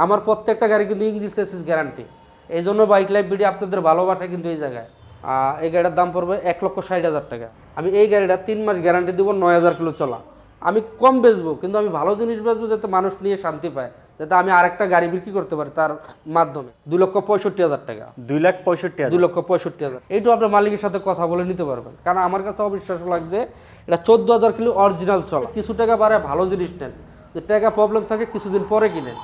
আমার প্রত্যেকটা গাড়ি কিন্তু ইঞ্জিন চেসিস গ্যারান্টি। এই জন্য বাইক লাইফ ভিডিও আপনাদের ভালোবাসা কিন্তু এই জায়গায়। এই গাড়িটার দাম পড়বে 1,60,000 টাকা। আমি এই গাড়িটা 3 মাস গ্যারান্টি দেবো, 9,000 কিলো চলা। আমি কম বেচবো, কিন্তু আমি ভালো জিনিস বেচবো যাতে মানুষ নিয়ে শান্তি পায়, যাতে আমি আরেকটা গাড়ি বিক্রি করতে পারি তার মাধ্যমে। 2,65,000 টাকা। 2,65,000। 2,65,000। এইটু আপনার মালিকের সাথে কথা বলে নিতে পারবেন, কারণ আমার কাছে অবিশ্বাস লাগছে এটা 14,000 কিলো অরিজিনাল চলা। কিছু টাকা বাড়ে ভালো জিনিস নেন, যে টাকা প্রবলেম থাকে কিছুদিন পরে কিনেন,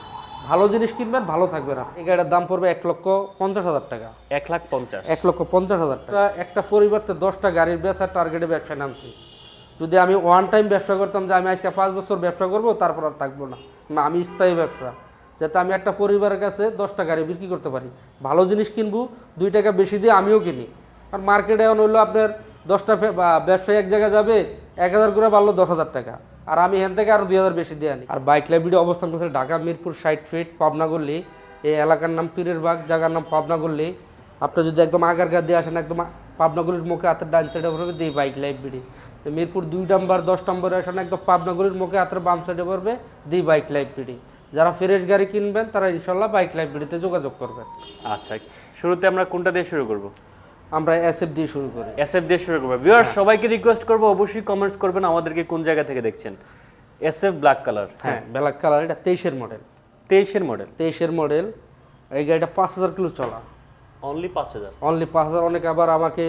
ভালো জিনিস কিনবেন, ভালো থাকবে না। এই গাড়ির দাম পড়বে 1,50,000 টাকা। 1,50,000। 1,50,000 টাকা। একটা পরিবর্তে 10টা গাড়ির বেচার টার্গেটে ব্যবসা নামছি। যদি আমি ওয়ান টাইম ব্যবসা করতাম, যে আমি আজকে 5 বছর ব্যবসা করবো তারপর আর থাকবো না, না, আমি স্থায়ী ব্যবসা, যাতে আমি একটা পরিবারের কাছে 10টা গাড়ি বিক্রি করতে পারি, ভালো জিনিস কিনবো, 2 টাকা বেশি দিয়ে আমিও কিনি। আর মার্কেটে এখন হইলো আপনার 10টা ব্যবসায়ী এক জায়গায় যাবে, 1,000 করে বাড়লো 10,000 টাকা, আর আমি এখান থেকে আরও 2,000 বেশি দিয়ে আনি। আর বাইক লাইফ ভিডিও অবস্থান করছে ঢাকা মিরপুর 60 ফিট, পাবনা গল্লি। এই এলাকার নাম পীরের বাগ, জায়গার নাম পাবনা গল্লি। আপনি যদি একদম আগারগা দিয়ে আসেন, একদম পাবনা গলির মুখে হাতের ডান সাইডে পড়বে দি বাইক লাইফ ভিডিও। মিরপুর 2 নম্বর 10 নম্বরে আসেন, একদম পাবনা গলির মুখে হাতের বাম সাইডে পড়বে দি বাইক লাইফ ভিডিও। যারা ফ্রেশ গাড়ি কিনবেন তারা ইনশাল্লাহ বাইক লাইফ ভিডিওতে যোগাযোগ করবেন। আচ্ছা, শুরুতে আমরা কোনটা দিয়ে শুরু করব? আমরা এসএফ দিয়ে শুরু করি। এসএফ দিয়ে শুরু করব। ভিউয়ার সবাইকে রিকোয়েস্ট করব, অবশ্যই কমেন্টস করবেন আমাদেরকে কোন জায়গা থেকে দেখছেন। SF black colour. হ্যাঁ, ব্ল্যাক কালার। এটা 23-এর মডেল। 23-এর মডেল। 23-এর মডেল। এই গাড়িটা 5,000 কিলো চলা। অনলি 5,000। অনলি 5,000। অনেকে আবার আমাকে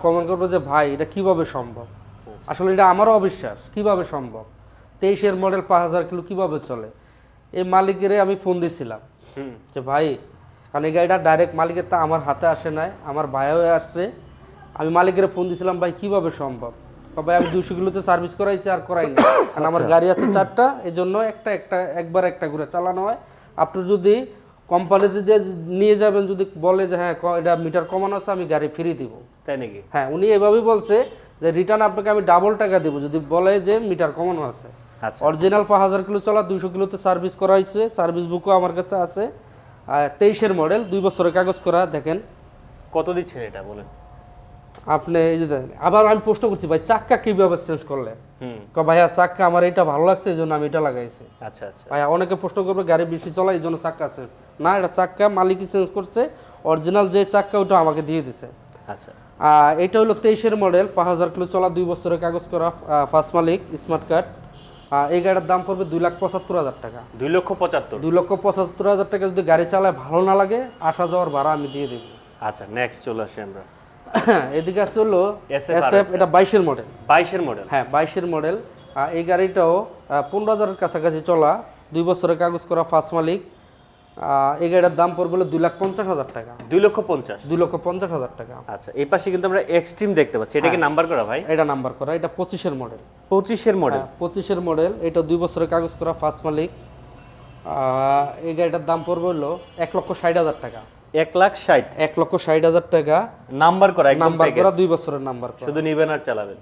কমেন্ট করবে যে ভাই এটা কিভাবে সম্ভব। আসলে এটা আমারও অবিশ্বাস, কিভাবে সম্ভব 23-এর মডেল 5,000 কিলো কিভাবে চলে। এই মালিকের আমি ফোন দিয়েছিলাম যে ভাই, কারণ এই গাড়িটা ডাইরেক্ট মালিকের তা আমার হাতে আসে নাই, আমার ভাইও আসছে। আমি মালিকের ফোন দিয়েছিলাম, ভাই কিভাবে সম্ভব। ভাই আমি 200 কিলোতে সার্ভিস করাইছি, আর করাই না, কারণ আমার গাড়ি আছে 4টা, এই জন্য একবার একটা করে চালানো হয়। আপনি যদি কোম্পানিতে দিয়ে নিয়ে যাবেন, যদি বলে যে হ্যাঁ এটা মিটার কমানো আছে, আমি গাড়ি ফ্রি দিব। তাই নাকি? হ্যাঁ, উনি এভাবেই বলছে যে রিটার্ন আপনাকে আমি ডাবল টাকা দেবো যদি বলে যে মিটার কমানো আছে। আচ্ছা, অরিজিনাল 5,000 কিলো চলা, 200 কিলোতে সার্ভিস করা হয়েছে, সার্ভিস বুকও আমার কাছে আছে। 23-এর মডেল, 2 বছরের কাগজ করা। দেখেন কত দিচ্ছেন এটা বলেন আপনি। এই যে দেখেন, আবার আমি প্রশ্ন করছি ভাই চাক্কা কিভাবে চেঞ্জ করলে। ভাইয়া চাক্কা আমার এটা ভালো লাগছে এই জন্য আমি এটা লাগাইছি। আচ্ছা আচ্ছা। ভাইয়া অনেকে প্রশ্ন করবে গাড়ি বেশি চলা এই জন্য চাক্কা আছে, না, এটা চাক্কা মালিকই চেঞ্জ করছে, অরিজিনাল যে চাক্কা ওটা আমাকে দিয়ে দিছে। আচ্ছা, এটা হলো 23-এর মডেল, 5,000 কিলো চলা, 2 বছরের কাগজ করা, ফার্স্ট মালিক, স্মার্ট কার্ড। এই গাড়ির দাম পড়বে 2,75,000 টাকা। 2,75,000। 2,75,000 টাকা যদি গাড়ি চালায় ভালো না লাগে, আসা যাওয়ার ভাড়া আমি দিয়ে দেবো। আচ্ছা, নেক্সট চলে আসি আমরা। এদিকে আছে হলো এসএফ, এটা 22-এর মডেল। 22-এর মডেল। হ্যাঁ, 22-এর মডেল। এই গাড়িটাও 15,000-এর কাছাকাছি চলা, 2 বছরের কাগজ করা, ফার্স্ট মালিক। এই গাড়ির দাম পড়বে 2,50,000 টাকা। 2,50,000। 2,50,000 টাকা। আচ্ছা, এই পাশে কিন্তু আমরা এক্সট্রিম দেখতে পাচ্ছি, এটা কি নাম্বার করা ভাই? এটা নাম্বার করা, এটা 25-এর মডেল। 25-এর মডেল। 25-এর মডেল, এটা 2 বছরের কাগজ করা, ফার্স্ট মালিক। এই গাড়িটার দাম পড়বে হলো 1,60,000 টাকা। 1,60,000। 1,60,000 টাকা। নাম্বার করা, একদম নাম্বার করা, 2 বছরের নাম্বার করা। শুধু নিবেন আর চালাবেন।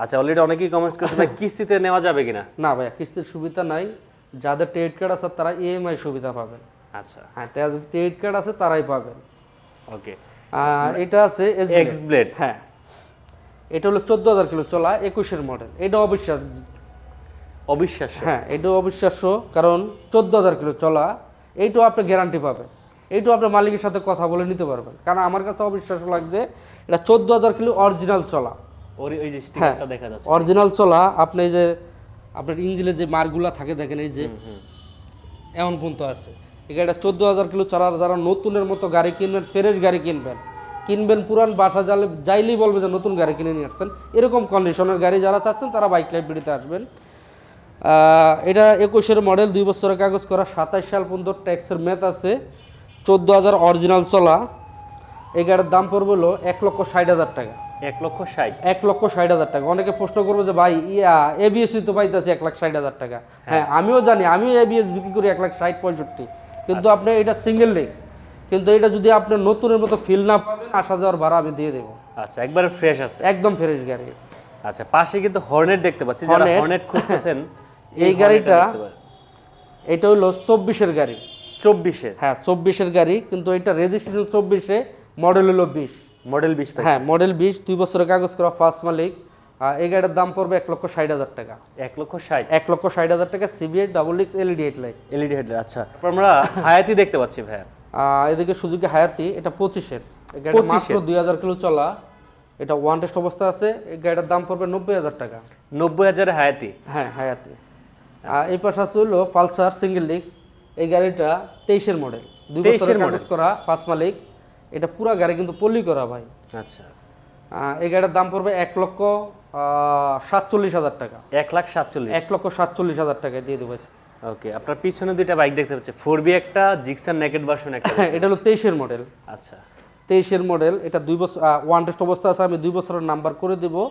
আচ্ছা, অলরেডি অনেকেই কমেন্টস করছে ভাই কিস্তিতে নেওয়া যাবে কিনা? না ভাইয়া, কিস্তির সুবিধা নাই। যাদের ক্রেডিট কার্ড আছে তারা ইএমআই সুবিধা পাবেন। আচ্ছা, হ্যাঁ, যাদের ক্রেডিট কার্ড আছে তারাই পাবেন। ওকে। এটা আছে এক্স ব্লেড। হ্যাঁ, এটা হলো 14,000 কিলো চলা, 21-এর মডেল। এটা অবিশ্বাস্য। হ্যাঁ, এটাও অবিশ্বাস্য, কারণ 14,000 কিলো চলা। এইটাও আপনি গ্যারান্টি পাবেন, এইটাও আপনার মালিকের সাথে কথা বলে নিতে পারবেন, কারণ আমার কাছে অবিশ্বাস্য লাগছে এটা 14,000 কিলো অরিজিনাল চলা। ওই যে স্টিকারটা দেখা যাচ্ছে অরিজিনাল চলা। আপনি এই যে আপনার ইঞ্জিনের যে মার্কগুলা থাকে দেখেন, এই যে এমন পর্যন্ত আছে। এই গাড়িটা 14,000 কিলো চলা। যারা নতুনের মতো গাড়ি কিনবেন, ফ্রেশ গাড়ি কিনবেন, পুরান বাসা যাইলেই বলবে যে নতুন গাড়ি কিনে নিয়ে আসছেন, এরকম কন্ডিশনের গাড়ি যারা চাচ্ছেন তারা বাইক লাইফ ভিডিওতে আসবেন। এটা 21-এর মডেল, 2 বছরের কাগজ করা, 27 সাল পর্যন্ত ট্যাক্সের মেয়াদ আছে, 14,000 অরিজিনাল চলা। এই গাড়ির দাম পড়বে হলো 1,60,000 টাকা। 1,60,000। 1,60,000 টাকা। অনেকে প্রশ্ন করবে যে ভাই এবিএসই তো পাইতেছে 1,60,000 টাকা। হ্যাঁ, আমিও জানি, আমিও এবিএস বিক্রি করি 1,60-65, কিন্তু আপনি এটা সিঙ্গেল ডিস্ক, কিন্তু এটা যদি আপনি নতুনের মতো ফিল না পাবেন, আসা যাওয়ার ভাড়া আমি দিয়ে দেবো। আচ্ছা, একবারে ফ্রেশ আছে, একদম ফ্রেশ গাড়ি। আচ্ছা, পাশে কিন্তু হর্নেট দেখতে পাচ্ছি, যারা হর্নেট খুঁজতেছেন এই গাড়িটা, এটা হলো 24-এর গাড়ি। 24-এর? হ্যাঁ, 24-এর গাড়ি, কিন্তু এটা রেজিস্ট্রেশন 24-এ, মডেল হলো 20। মডেল 20? হ্যাঁ, মডেল 20, 2 বছরের কাগজ করা, ফার্স্ট মালিক। এই গাড়িটার দাম পড়বে 1,60,000 টাকা। 1,60,000 1,60,000 টাকা, সিবিএস ডাবল ডিক্স এলইডি হেডলাইট। LED headlight. আচ্ছা, তারপর আমরা হায়াতি দেখতে পাচ্ছি ভাইয়া। এদিকে সুজুকি হায়াতি, এটা 25-এর, এই গাড়িটা মাত্র 2000 কিলো চলা, এটা ওয়ান টেস্ট অবস্থা আছে। এই গাড়িটার দাম পড়বে 90,000 টাকা। 90,000 হায়াতি? হ্যাঁ, হায়াতি। এই পাশে আছে হলো পালসার সিঙ্গেল ডিস্ক, এই গাড়িটা 23-এর মডেল, 2 বছরের কাগজ করা, 5 মালিক। এটা পুরো গাড়ি কিন্তু পলি করা ভাই। আচ্ছা, এই গাড়ির দাম পড়বে 1,47,000 টাকা। 1,47,000? 1,47,000 টাকা দিয়ে দেবো। ওকে, আপনার পিছনে দুইটা বাইক দেখতে পাচ্ছি, 4B একটা, জিক্সার নেকেড ভার্সন একটা। এটা হলো 23-এর মডেল। আচ্ছা, 23-এর মডেল, এটা 2 বছর ওয়ান টেস্ট অবস্থা আছে। আমি 2 বছরের নাম্বার করে দেবো।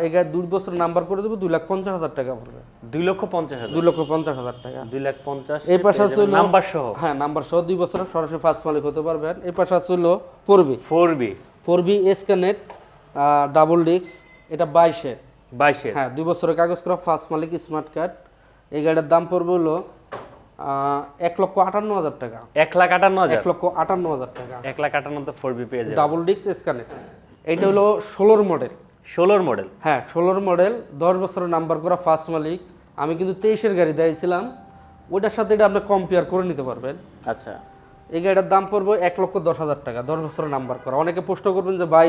এই গাড়ি 2 বছরের নাম্বার করে দেবো, 2,50,000 টাকা পড়বে। 2,50,000? 2,50,000 টাকা। 2,50,000 এই পাশে আছে হলো নাম্বার সহ? হ্যাঁ, নাম্বার সহ, 2 বছরের সরাসরি ফার্স্ট মালিক হতে পারবেন। এই পাশে আছে হলো 4B S connect double disc, এটা 22-এর। হ্যাঁ, 2 বছরের কাগজ করা, ফার্স্ট মালিক, স্মার্ট কার্ড। এই গাড়ির দাম পড়বে হলো 1,58,000 টাকা। 1,58,000? 1,58,000 টাকা। 1,58,000 তো 4B পেয়ে যাবে। Double disc S connect. এইটা হলো 16-এর মডেল। 16-এর মডেল? হ্যাঁ, 16-এর মডেল, 10 বছরের নাম্বার করা, ফার্স্ট মালিক। আমি কিন্তু 23-এর গাড়ি দিয়েছিলাম, ওইটার সাথে এটা আপনি কম্পেয়ার করে নিতে পারবেন। আচ্ছা, এই গাড়িটার দাম পড়বে 1,10,000 টাকা, 10 বছরের নাম্বার করা। অনেকে প্রশ্ন করবেন যে ভাই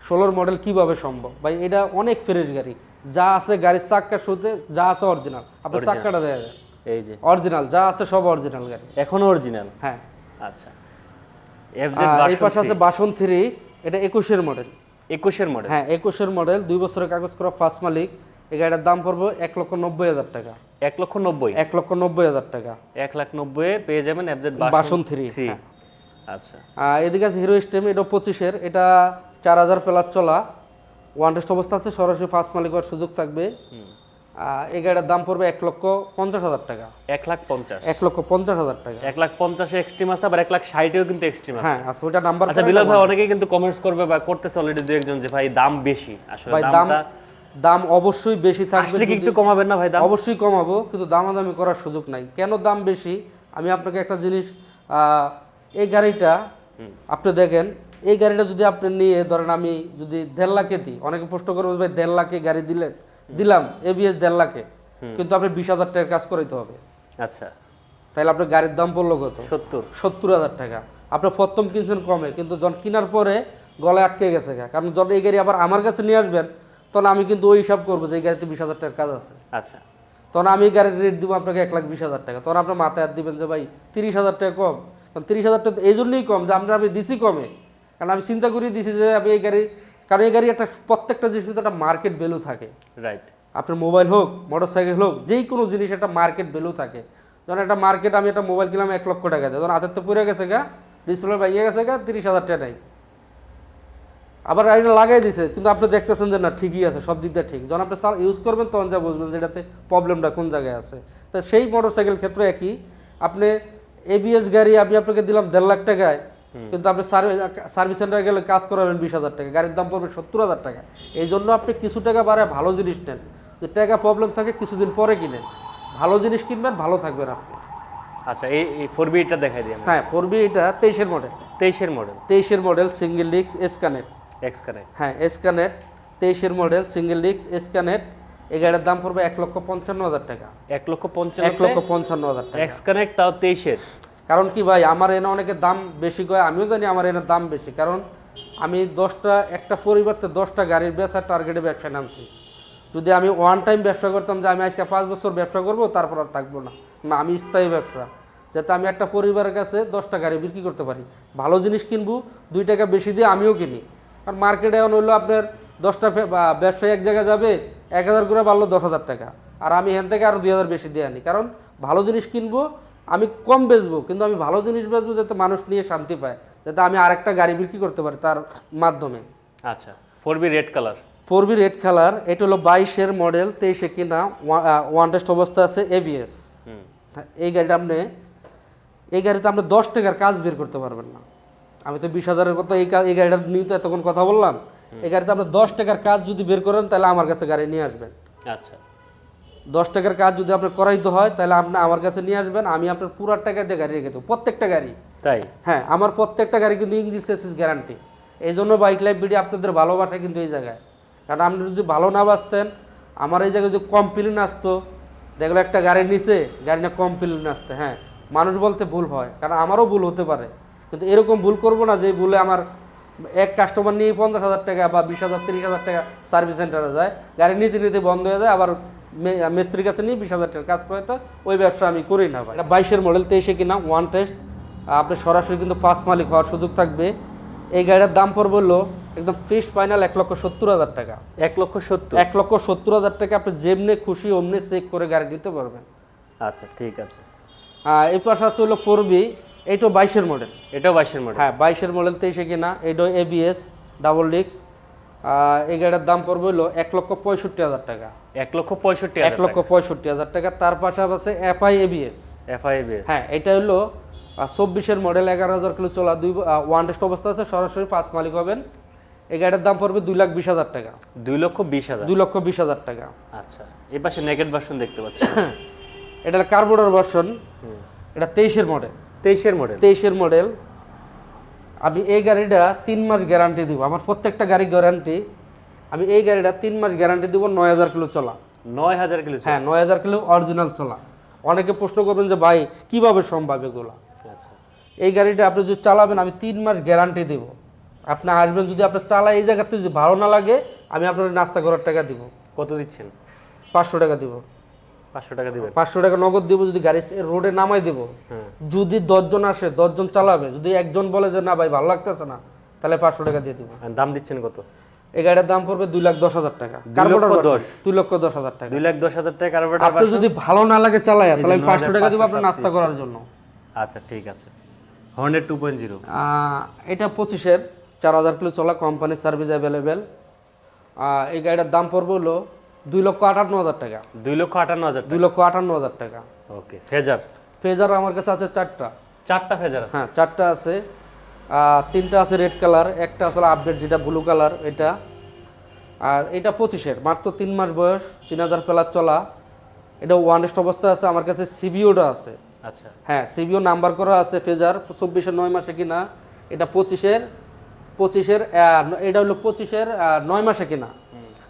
16-এর মডেল কিভাবে সম্ভব? ভাই এটা অনেক ফ্রেশ গাড়ি, যা আছে গাড়ির চাক্কা শুতে যা আছে অরিজিনাল। আপনার চাক্কাটা দেয়া যায়, এই যে অরিজিনাল, যা আছে সব অরিজিনাল গাড়ি, এখনো অরিজিনাল। হ্যাঁ। আচ্ছা, এই পাশে আছে বাসন 3, এটা 21-এর মডেল। 21-এর মডেল? হ্যাঁ, 21-এর মডেল, 2 বছরের কাগজ করা, ফার্স্ট মালিক। এই গাড়িটার দাম পড়বে 1,90,000 টাকা। 1,90,000? 1,90,000 টাকা। 1,90,000 পেয়ে যাবেন FZ বাসন 3। আচ্ছা, এদিকে আছে হিরো স্টেম, এটা 25-এর, এটা 4,000 প্লাস চলা, ওয়ান টেস্ট অবস্থা আছে, সরাসরি ফার্স্ট মালিক হওয়ার সুযোগ থাকবে। এই গাড়ির দাম পড়বে 1,50,000 টাকা। 1,50,000? 1,50,000 টাকা। 1,50,000 এক্সট্রিম আছে, আবার 1,60,000-এও কিন্তু এক্সট্রিম আছে। হ্যাঁ, আছে, ওইটা নাম্বার। আচ্ছা বিলাল ভাই, অনেকেই কিন্তু কমেন্টস করবে বা করতেছে অলরেডি দু একজন যে ভাই দাম বেশি, আসলে ভাই দাম অবশ্যই বেশি থাকবে। আসলে কি একটু কমাবেন না ভাই দাম? অবশ্যই কমাবো, কিন্তু দামাদামি করার সুযোগ নাই। কেন দাম বেশি? আমি আপনাকে একটা জিনিস, এই গাড়িটা আপনি দেখেন, এই গাড়িটা যদি আপনি নিয়ে ধরেন, আমি যদি 1.5 লাখে দিই, অনেকে প্রশ্ন করবে ভাই 1.5 লাখে গাড়ি দিলাম এবিএস 1.5 লাখে, কিন্তু আপনি 20,000 টাকার কাজ করাইতে হবে। আচ্ছা, তাহলে আপনার গাড়ির দাম পড়লো কত? 70,000 টাকা। আপনি প্রথম কিনছেন কমে, কিন্তু যখন কেনার পরে গলায় আটকে গেছে। কারণ যখন এই গাড়ি আবার আমার কাছে নিয়ে আসবেন, তখন আমি কিন্তু ওই হিসাব করবো যে এই গাড়িতে 20,000 টাকার কাজ আছে। আচ্ছা, তখন আমি গাড়ির রেট দিব আপনাকে 1,20,000 টাকা। তখন আপনার মাথায় হাত দিবেন যে ভাই 30,000 টাকা কম। কারণ 30,000 টাকা এই জন্যই কম যে আমি দিছি কমে, কারণ আমি চিন্তা করি দিছি যে আমি এই গাড়ি, কারণ এই গাড়ি একটা প্রত্যেকটা জিনিস কিন্তু একটা মার্কেট ভ্যালু থাকে। রাইট, আপনার মোবাইল হোক, মোটরসাইকেল হোক, যেই কোনো জিনিস একটা মার্কেট ভ্যালু থাকে। যখন একটা মার্কেট, আমি একটা মোবাইল কিনলাম 1 লক্ষ টাকা দিয়ে, তখন হাতের তো পড়ে গেছে গা, ডিসপ্লে ভাঙিয়ে গেছে গা, 30,000 টাকা নাই। আবার এটা লাগাই দিছে, কিন্তু আপনি দেখতেছেন যে না ঠিকই আছে, সব দিক দিয়ে ঠিক। যখন আপনি ইউজ করবেন তখন যা বুঝবেন যে এটাতে প্রবলেমটা কোন জায়গায় আছে। তো সেই মোটরসাইকেল ক্ষেত্রে একই, আপনি এবিএস গাড়ি আমি আপনাকে দিলাম 1.5 লাখ টাকায়, কিন্তু আপনি সার্ভিস সেন্টারে গেলে কাজ করাবেন 20,000 টাকা, গাড়ির দাম পড়বে 70,000 টাকা। এই জন্য আপনি কিছু টাকা বাড়ায় ভালো জিনিস নেন, যে টাকা প্রবলেম থাকে কিছুদিন পরে কিনেন, ভালো জিনিস কিনবেন, ভালো থাকবেন আপনি। আচ্ছা, এই 4B এটা দেখাই দিই আমরা। হ্যাঁ, 4B এটা 23-এর মডেল। 23-এর model, single disc S connect. হ্যাঁ, এস কানেক্ট, 23-এর model, single disc S connect. এই গাড়ির দাম পড়বে 1,55,000 টাকা। 1,55,000 টাকা এক্স কানেক্ট, তাও 23-এর। কারণ কি ভাই, আমার এনে অনেকে দাম বেশি কয়, আমিও জানি আমার এনে দাম বেশি, কারণ আমি একটা পরিবর্তে 10টা গাড়ির বেচার টার্গেটে ব্যবসা নামছি। যদি আমি ওয়ান টাইম ব্যবসা করতাম যে আমি আজকে 5 বছর ব্যবসা করব তারপর আর থাকবো না, আমি স্থায়ী ব্যবসা, যাতে আমি একটা পরিবারের কাছে 10টা গাড়ি বিক্রি করতে পারি, ভালো জিনিস কিনবো, 2 টাকা বেশি দিয়ে আমিও কিনি। কারণ মার্কেটে এখন হইলো আপনার 10টা ব্যবসায়ী এক জায়গায় যাবে, 1,000 করে বাড়লো 10,000 টাকা, আর আমি এখান থেকে আরও 2,000 বেশি দিয়ে আনি। কারণ ভালো জিনিস কিনবো, আমি কম বেচবো, কিন্তু আমি ভালো জিনিস বেচবো যাতে মানুষ নিয়ে শান্তি পায়, যাতে আমি আরেকটা গাড়ি বিক্রি করতে পারি তার মাধ্যমে। আচ্ছা, 4B red colour. 4B red colour, এটা হলো 22-এর মডেল, 23-এ কিনা, ওয়ান টেস্ট অবস্থা আছে, এবিএস। এই গাড়িতে আপনি 10 টাকার কাজ বের করতে পারবেন না। আমি তো 20,000-এর কথা এই গাড়িটা নিয়ে তো এতক্ষণ কথা বললাম। এই গাড়িতে আপনি 10 টাকার কাজ যদি বের করেন তাহলে আমার কাছে গাড়ি নিয়ে আসবেন। আচ্ছা, 10 টাকার কাজ যদি আপনার করাইতে হয় তাহলে আপনি আমার কাছে নিয়ে আসবেন, আমি আপনার পুরো টাকা দিয়ে গাড়ি রেখে দেবো, প্রত্যেকটা গাড়ি। তাই? হ্যাঁ, আমার প্রত্যেকটা গাড়ি কিন্তু ইঞ্জিন চেসিস গ্যারান্টি। এই জন্য বাইক লাইফ ভিডিও আপনাদের ভালোবাসা কিন্তু এই জায়গায়, কারণ আপনি যদি ভালো না বাঁচতেন, আমার এই জায়গায় যদি কমপ্লেন আসতো, দেখলো একটা গাড়ির নিচে গাড়ি না কমপ্লেন আসতে, হ্যাঁ মানুষ বলতে ভুল হয়, কারণ আমারও ভুল হতে পারে, কিন্তু এরকম ভুল করবো না যে ভুলে আমার এক কাস্টমার নিয়ে 50,000 টাকা বা 20,000 30,000 টাকা সার্ভিস সেন্টারে যায়, গাড়ি নিতে নিতে বন্ধ হয়ে যায়, আবার মিস্ত্রির কাছে নিয়ে 20,000 টাকা কাজ করে, তো ওই ব্যবসা আমি করি না ভাই। 22-এর মডেল 23-এ কিনা, ওয়ান টেস্ট, আপনি সরাসরি কিন্তু ফার্স্ট মালিক হওয়ার সুযোগ থাকবে। এই গাড়ির দাম পড়বে হলো একদম ফিক্সড ফাইনাল 1,70,000 টাকা। 1,70,000। 1,70,000 টাকা আপনি যেমনি খুশি অমনি চেক করে গাড়ি নিতে পারবেন। আচ্ছা ঠিক আছে। এই পাশে আছে হলো 4B, এইটাও 22-এর মডেল। এটাও 22-এর মডেল। হ্যাঁ 22-এর মডেল 23-এ কিনা, এইটাও ABS ডাবল ডিস্ক। এই গাড়ির দাম পড়বে হলো 1,65,000 টাকা। 1,65,000। 1,65,000 টাকা। তার পাশে আছে FI ABS। FIABS। হ্যাঁ এটা হলো 24-এর মডেল, 11,000 কিলো চলা, ওয়ান টেস্ট অবস্থা আছে, সরাসরি পাঁচ মালিক হবেন। এই গাড়ির দাম পড়বে 2,20,000 টাকা। 2,20,000। 2,20,000 টাকা। আচ্ছা, এই পাশে নেকেড ভার্সন দেখতে পাচ্ছি। এটা কার্বোরেটর ভার্সন, এটা 23-এর মডেল। 23-এর মডেল। 23-এর মডেল। আমি এই গাড়িটা 3 মাস গ্যারান্টি দিব, আমার প্রত্যেকটা গাড়ি গ্যারান্টি। আমি এই গাড়িটা 3 মাস গ্যারান্টি দিব, 9,000 কিলো চলা। 9,000 কিলো। হ্যাঁ 9,000 কিলো অরিজিনাল চলা। অনেকে প্রশ্ন করবেন যে ভাই কিভাবে সম্ভব এগুলো। আচ্ছা, এই গাড়িটা আপনি যদি চালাবেন, আমি 3 মাস গ্যারান্টি দেব। আপনি আসবেন, যদি আপনার চালা এই জায়গাতে যদি ভালো না লাগে, আমি আপনার নাস্তা করার টাকা দিব। কত দিচ্ছেন? 500 টাকা দিব। 500 টাকা দিবেন? 500 টাকা নগদ দিব, যদি গাড়ি রোডে নামাই দেব। যদি 10 জন আসে, 10 জন চালাবে, যদি একজন বলে যে না ভাই ভালো লাগতেছে না, তাহলে 500 টাকা দিয়ে দিব। আর দাম দিচ্ছেন কত? এই গাড়ির দাম পড়বে 2,10,000 টাকা। কার্বোরেটর 2,10,000 টাকা। 2,10,000 টাকা কার্বোরেটর। আপনি যদি ভালো না লাগে চালায়, তাহলে আমি 500 টাকা দিব আপনার নাস্তা করার জন্য। আচ্ছা ঠিক আছে। হর্নেট 2.0। এটা 25-এর 4,000 কিলো চলা, কোম্পানি সার্ভিস অ্যাভেলেবেল। এই গাড়িটার দাম পড়বে হলো 2,58,000 টাকা। 2,58,000 টাকা। 2,58,000 টাকা। ওকে। ফেজার? ফেজার আমার কাছে আছে 4টা। 4টা ফেজার আছে? হ্যাঁ 4টা আছে। 3টা আছে রেড কালার, একটা আসলে আপডেট যেটা ব্লু কালার এটা। আর এটা 25-এর, মাত্র 3 মাস বয়স, 3,000 প্লাস চলা। এটা ওয়ান টেস্ট অবস্থা আছে, আমার কাছে সিবিওটা আছে। আচ্ছা। হ্যাঁ সিবিও নাম্বার করা আছে। ফেজার 24-এর 9 মাসে কিনা, এটা 25-এর এটা হলো 25-এর 9 মাসে কিনা,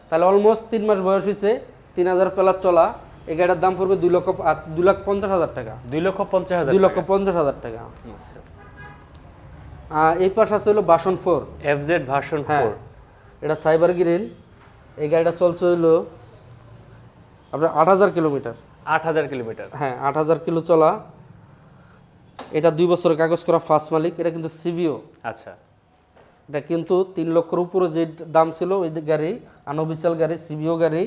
তাহলে অলমোস্ট 3 মাস বয়স হয়েছে, 3,000 প্লাস চলা। এই গাড়িটার দাম পড়বে 2,50,000 টাকা। 2,50,000। 2,50,000 টাকা। আচ্ছা। এই পাশে আছে হলো ভার্সন 4। FZ version 4। হ্যাঁ এটা সাইবার গ্রিন। এই গাড়িটা চলছে হলো আপনার 8,000 কিলোমিটার। 8,000 কিলোমিটার। হ্যাঁ 8,000 কিলো চলা। এটা 2 বছরের কাগজ করা, ফার্স্ট মালিক। এটা কিন্তু সিভিও। আচ্ছা। এটা কিন্তু 3 লক্ষের উপরে যে দাম ছিল ওই গাড়ি, আনঅফিসিয়াল গাড়ি, সিভিও গাড়ি।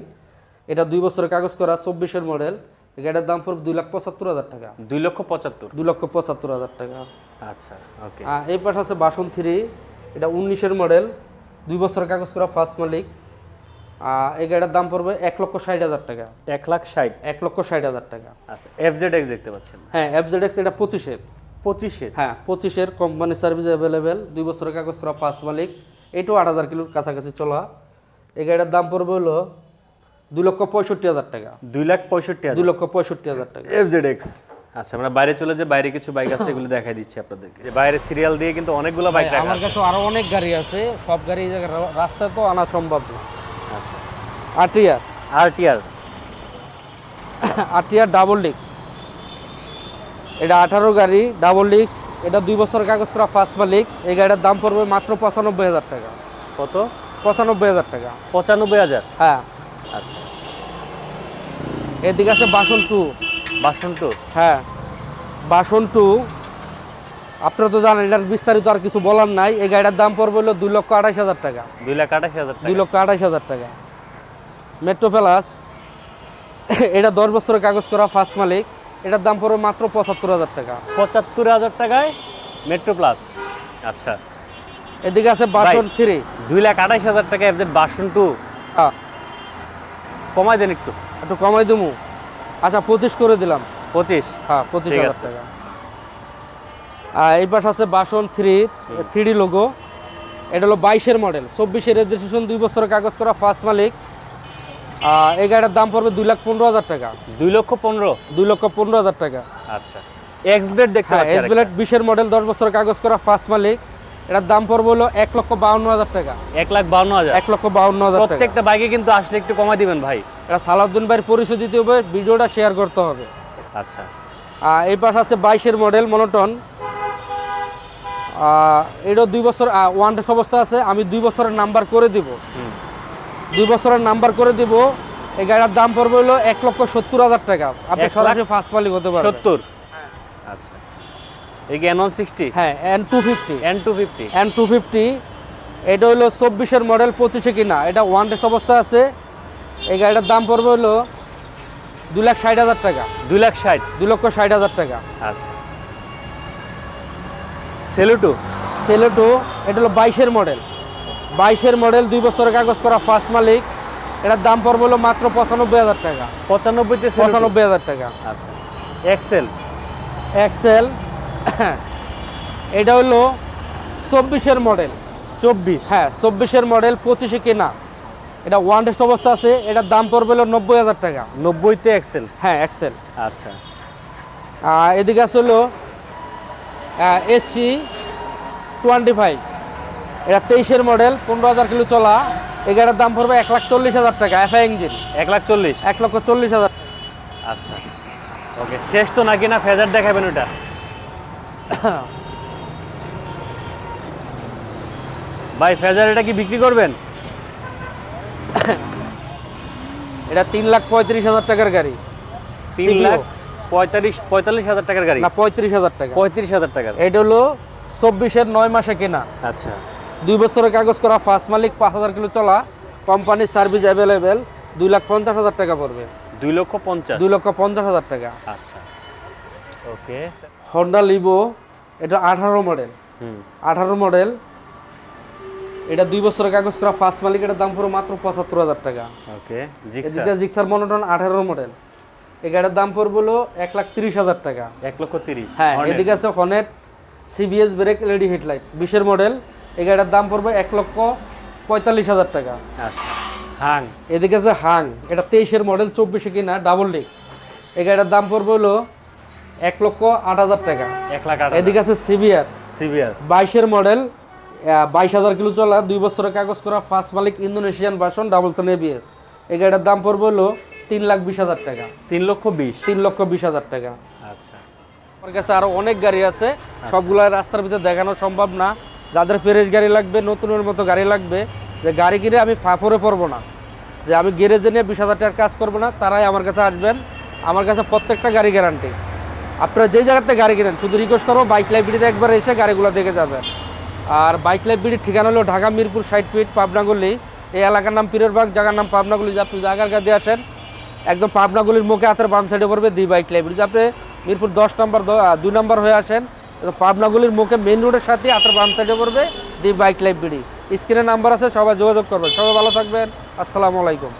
এটা 2 বছরের কাগজ করা, 24-এর মডেল। এই গাড়ির দাম পড়বে 2,75,000 টাকা। 2,75,000। 2,75,000 টাকা। আচ্ছা ওকে। এই পাশে আছে ভার্সন 3। এটা 19-এর মডেল, 2 বছরের কাগজ করা, ফার্স্ট মালিক। এই গাড়ির দাম পড়বে 1,60,000 টাকা। 1,60,000। 1,60,000 টাকা। আচ্ছা। FZX দেখতে পাচ্ছেন? হ্যাঁ FZX, এটা 25-এর। 25-এর? হ্যাঁ 25-এর, কোম্পানি সার্ভিস অ্যাভেলেবেল, 2 বছরের কাগজ করা, ফার্স্ট মালিক। এটাও 8,000 কিলোর কাছাকাছি চলা। এই গাড়ির দাম পড়বে হলো 2,65,000 টাকা। 2,65,000। 2,65,000 টাকা। FZX। আচ্ছা, আমরা বাইরে চলে যাই। বাইরে কিছু বাইক আছে, এগুলো দেখাই দিচ্ছি আপনাদেরকে। যে বাইরে সিরিয়াল দিয়ে কিন্তু অনেকগুলো বাইক রাখা আমার আছে। কাছে আরো অনেক গাড়ি আছে, সব গাড়ি এই জায়গায় রাস্তায় তো আনা সম্ভব না। আচ্ছা। আরটিআর। আরটিআর ডাবল ডিস্ক, এটা 18 গাড়ি, ডাবল ডিস্ক। এটা 2 বছর কাগজ করা, ফার্স্ট মালিক। এই গাড়িটার দাম পড়বে মাত্র 95,000 টাকা। কত? 95,000 টাকা। 95,000? হ্যাঁ। আচ্ছা। এদিকে আছে ভার্সন 2। ভার্সন 2? হ্যাঁ ভার্সন 2। আপনারা তো জানেন, এটার বিস্তারিত আর কিছু বলার নাই। এই গাড়িটার দাম পড়বে হলো 2,28,000 টাকা। 2,28,000 টাকা। 2,28,000 টাকা। মেট্রো প্লাস, এটা 10 বছরের কাগজ করা, ফার্স্ট মালিক। এটার দাম পড়বে মাত্র 75,000 টাকা। 75,000 টাকায় মেট্রো প্লাস। আচ্ছা। এদিকে আছে ভার্সন 3। 2,28,000 টাকা FZ ভার্সন 2। হ্যাঁ কমাই দেন একটু। একটু কমাই দেবো। আচ্ছা 25 করে দিলাম। 25? হ্যাঁ 25,000 টাকা। এই পাশে আছে ভার্সন 3D লোগো। এটা হলো 22-এর মডেল, 24-এর রেজিস্ট্রেশন, 2 বছরের কাগজ করা, ফার্স্ট মালিক। এই গাড়িটার দাম পড়বে 2,15,000 টাকা। 2,15,000? 2,15,000 টাকা। আচ্ছা। এক্সব্লেড দেখতে পাচ্ছি। এক্সব্লেড 20-এর মডেল, 10 বছরের কাগজ করা, ফার্স্ট মালিক। এটার দাম পড়বে হলো 1,52,000 টাকা। 1,52,000। 1,52,000 টাকা। প্রত্যেকটা বাইকে কিন্তু আসলে একটু কমাই দিবেন ভাই। এটা সালাউদ্দিন ভাইয়ের পরিচয় দিতে হবে, ভিডিওটা শেয়ার করতে হবে। আচ্ছা, এই পাশে আছে 22-এর মডেল মনোটন। এটাও 2 বছর ওয়ান টেস্ট অবস্থা আছে। আমি 2 বছরের নাম্বার করে দিব। 2 বছরের নাম্বার করে দিব। এই গাড়িটার দাম পড়বে হলো 1,70,000 টাকা। আপনি 1,70,000 সরাসরি ফার্স্ট মালিক হতে পারবেন। 70। আচ্ছা, এই কি N160? হ্যাঁ, N250। N250। N250 এটা হলো 24-এর মডেল, 25-এ কিনা। এটা ওয়ান টেস্ট অবস্থা আছে। এই গাড়িটার দাম পড়বে হলো 2,60,000 টাকা। 2,60,000। 2,60,000 টাকা। আচ্ছা, সেলুটো। সেলেটো এটা হলো 22-এর মডেল। 22-এর মডেল, 2 বছরের কাগজ করা, ফার্স্ট মালিক। এটার দাম পড়বে হলো মাত্র 95,000 টাকা। 95 তে 95,000 টাকা। আচ্ছা, এক্সেল। এক্সেল এটা হলো 24-এর মডেল। 24। হ্যাঁ, 24-এর মডেল, 25-এ কেনা। এটা ওয়ান টেস্ট অবস্থা আছে। এটার দাম পড়বে হলো 90,000 টাকা। 90 তে এক্সেল। হ্যাঁ, এক্সেল। আচ্ছা, এদিকে আছে হলো ST25। এটা 23-এর মডেল, 15,000 কিলো চলা। এই গাড়ির দাম পড়বে 1,40,000 টাকা। FI engine. 1,40,000। 1,40,000। আচ্ছা, ওকে, শেষ তো নাকি না ফেজার দেখাবেন ওটা? ভাই ফেজার এটা কি বিক্রি করবেন? এটা 3,35,000 টাকার গাড়ি। 3,45,000 টাকার গাড়ি? না, 35,000 টাকা। 35,000 টাকার। এটা হলো 24-এর 9 মাসে কেনা। আচ্ছা, 2 বছরের কাগজ করা, ফার্স্ট মালিক, 5,000 কিলো চলা, কোম্পানির সার্ভিস অ্যাভেলেবেল। 2,50,000 টাকা পড়বে। 2,50,000। 2,50,000 টাকা। আচ্ছা, ওকে। হন্ডা লিভো, এটা 18 মডেল। 18 মডেল, এটা 2 বছরের কাগজ করা, ফার্স্ট মালিক। এটার দাম পড়বে মাত্র 75,000 টাকা। ওকে, এদিকে জিক্সার মনোটন 18 মডেল। এই গাড়ির দাম পড়বে হলো 1,30,000 টাকা। 1,30,000। হ্যাঁ, এদিকে আছে Hornet CBS brake LED headlight, 20-এর মডেল। এই গাড়ির দাম পড়বে 1,45,000 টাকা। আচ্ছা, হাং। এদিকে আছে হাং, এটা 23-এর মডেল, 24-এ কিনা, ডাবল ডিস্ক। এই গাড়ির দাম পড়বে হলো 1,08,000 টাকা। 1,08,000। এদিকে আছে সিভিআর, সিভিআর 22-এর মডেল, 22,000 কিলো চলা, 2 বছরের কাগজ করা, ফার্স্ট মালিক, ইন্দোনেশিয়ান ভার্সন, ডাবল সেন এবিএস। এই গাড়ির দাম পড়বে হলো 3,20,000 টাকা। 3,20,000। 3,20,000 টাকা। আচ্ছা, আমার কাছে আরো অনেক গাড়ি আছে, সবগুলো রাস্তার ভিতরে দেখানো সম্ভব না। যাদের ফ্রেশ গাড়ি লাগবে, নতুনের মতো গাড়ি লাগবে, যে গাড়ি কিনে আমি ফাফরে পড়বো না, যে আমি গ্যারেজে নিয়ে 20,000 টাকার কাজ করবো না, তারাই আমার কাছে আসবেন। আমার কাছে প্রত্যেকটা গাড়ি গ্যারান্টি। আপনারা যেই জায়গাতে গাড়ি কিনেন, শুধু রিকোয়েস্ট করবো বাইক লাইব্রেরিতে একবার এসে গাড়িগুলো দেখে যাবেন। আর বাইক লাইব্রেরির ঠিকানা হলো ঢাকা মিরপুর 60 ফিট, পাবনাগুলি। এই এলাকার নাম পীরেরবাগ, জায়গার নাম পাবনাগুলি। আপনি জায়গার কাছে আসেন, একদম পাবনাগুলির মুখে হাতের বাম সাইডে পড়বে দি বাইক লাইব্রেরি। আপনি মিরপুর 10 নম্বর 2 নম্বর হয়ে আসেন, পাবনাগুলির মুখে মেন রোডের সাথে হাতের বাম সাইডে পড়বে দি বাইক লাইব্রেরি। স্ক্রিনে নাম্বার আছে, সবাই যোগাযোগ করবেন। সবাই ভালো থাকবেন। আসসালামু আলাইকুম।